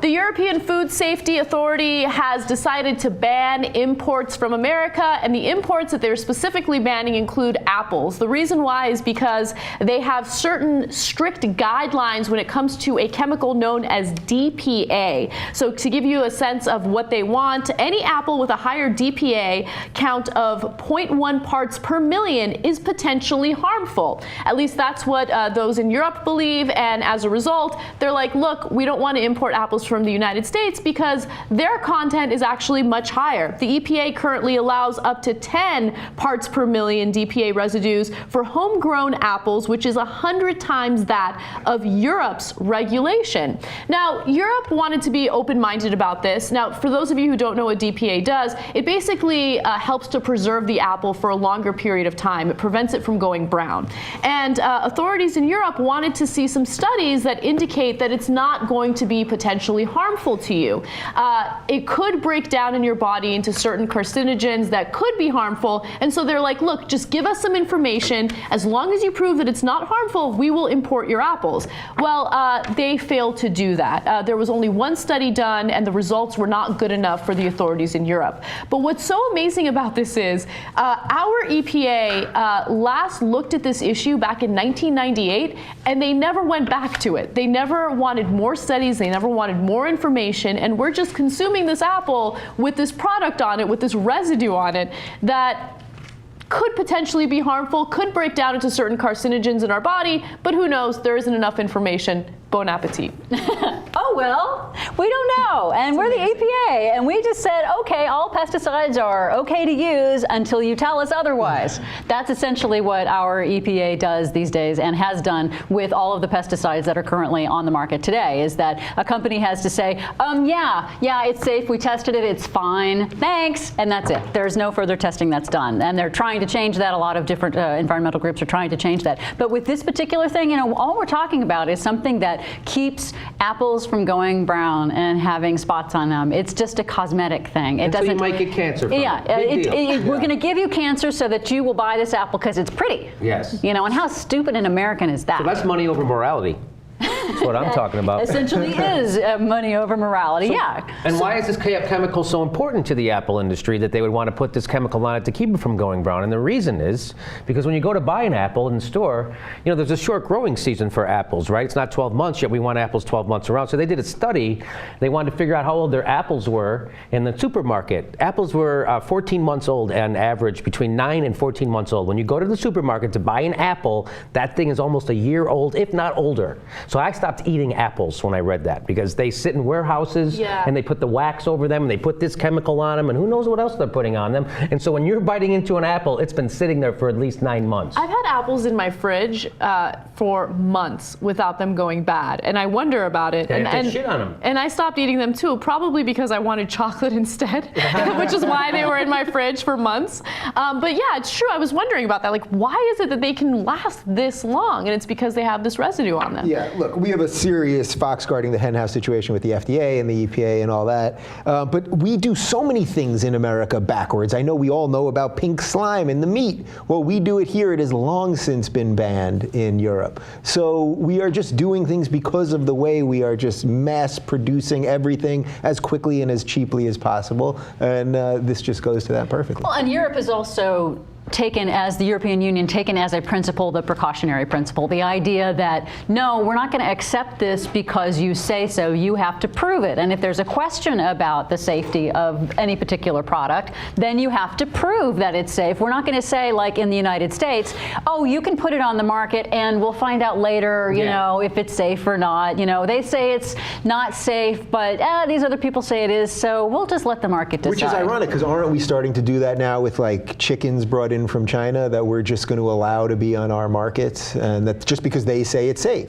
The European Food Safety Authority has decided to ban imports from America, and the imports that they're specifically banning include apples. The reason why is because they have certain strict guidelines when it comes to a chemical known as DPA. So to give you a sense of what they want, any apple with a higher DPA count of 0.1 parts per million is potentially harmful. At least that's what those in Europe believe, and as a result, they're like, look, we don't want to import apples from the United States because their content is actually much higher. The EPA currently allows up to 10 parts per million DPA residues for homegrown apples, which is 100 times that of Europe's regulation. Now, Europe wanted to be open-minded about this. Now, for those of you who don't know what DPA does, it basically helps to preserve the apple for a longer period of time. It prevents it from going brown. And authorities in Europe wanted to see some studies that indicate that it's not going to be potentially harmful to you. It could break down in your body into certain carcinogens that could be harmful, and so they're like, look, just give us some information. As long as you prove that it's not harmful, we will import your apples. Well, they failed to do that. There was only one study done, and the results were not good enough for the authorities in Europe. But what's so amazing about this is our EPA last looked at this issue back in 1998, and they never went back to it. They never wanted more studies. They never wanted more information, and we're just consuming this apple with this product on it, with this residue on it that could potentially be harmful, could break down into certain carcinogens in our body, but who knows? There isn't enough information. Bon appetit. Oh, well, we don't know. And we're the EPA, and we just said, okay, all pesticides are okay to use until you tell us otherwise. That's essentially what our EPA does these days and has done with all of the pesticides that are currently on the market today, is that a company has to say, yeah, it's safe, we tested it, it's fine, thanks, and that's it. There's no further testing that's done. And they're trying to change that. A lot of different environmental groups are trying to change that. But with this particular thing, you know, all we're talking about is something that keeps apples from going brown and having spots on them. It's just a cosmetic thing. It doesn't. You might get cancer from it. We're going to give you cancer so that you will buy this apple because it's pretty. Yes. You know, and how stupid and American is that? So that's money over morality. That's what I'm talking about. Essentially is money over morality, yeah. And why is this chemical so important to the apple industry that they would want to put this chemical on it to keep it from going brown? And the reason is because when you go to buy an apple in the store, you know, there's a short growing season for apples, right? It's not 12 months yet. We want apples 12 months around. So they did a study. They wanted to figure out how old their apples were in the supermarket. Apples were 14 months old on average, between 9 and 14 months old. When you go to the supermarket to buy an apple, that thing is almost a year old, if not older. So I stopped eating apples when I read that because they sit in warehouses and they put the wax over them and they put this chemical on them and who knows what else they're putting on them. And so when you're biting into an apple, it's been sitting there for at least 9 months. I've had apples in my fridge for months without them going bad, and I wonder about it. And shit on them. And I stopped eating them too, probably because I wanted chocolate instead, which is why they were in my fridge for months. But yeah, it's true. I was wondering about that. Like, why is it that they can last this long? And it's because they have this residue on them. Yeah, look, we have a serious fox guarding the henhouse situation with the FDA and the EPA and all that. But we do so many things in America backwards. I know we all know about pink slime in the meat. Well, we do it here. It has long since been banned in Europe. So we are just doing things because of the way we are just mass producing everything as quickly and as cheaply as possible. And this just goes to that perfectly. Well, and Europe is also taken as the European Union, taken as a principle, the precautionary principle, the idea that, no, we're not going to accept this because you say so, you have to prove it. And if there's a question about the safety of any particular product, then you have to prove that it's safe. We're not going to say, like in the United States, oh, you can put it on the market and we'll find out later, you know, if it's safe or not. You know, they say it's not safe, but these other people say it is, so we'll just let the market decide. Which is ironic, because aren't we starting to do that now with like chickens brought in from China that we're just going to allow to be on our markets, and that's just because they say it's safe.